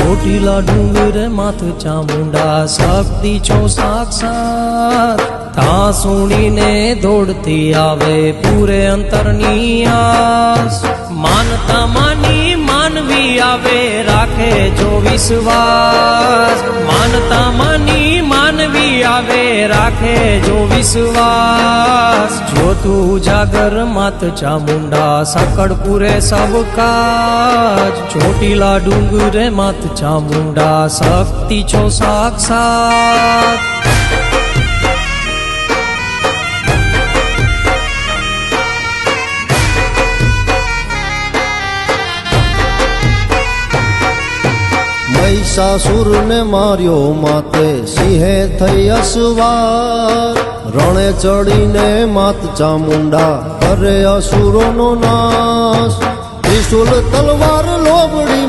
ચોટીલા ડુંગર માથ ચામુંડા શક્તિ છો સાક્ષાત તા સુણીને દોડતી આવે પૂરે અંતરની આસ માનતા માની માનવી આવે રાખે જો વિશ્વાસ માનતા માની માનવી આવે રાખે જો વિશ્વાસ જો તું જાગર માત ચામુંડા સાકડપુરે સબ કાજ ચોટીલા ડુંગરે માત ચામુંડા શક્તિ છો સાક્ષાત મહિષાસુર ને માર્યો માતે સિંહે થઈ અસવાર રણે ચડીને માત ચામુંડા કરે અસુરોનો નાશ ત્રિશુલ તલવાર લોબડી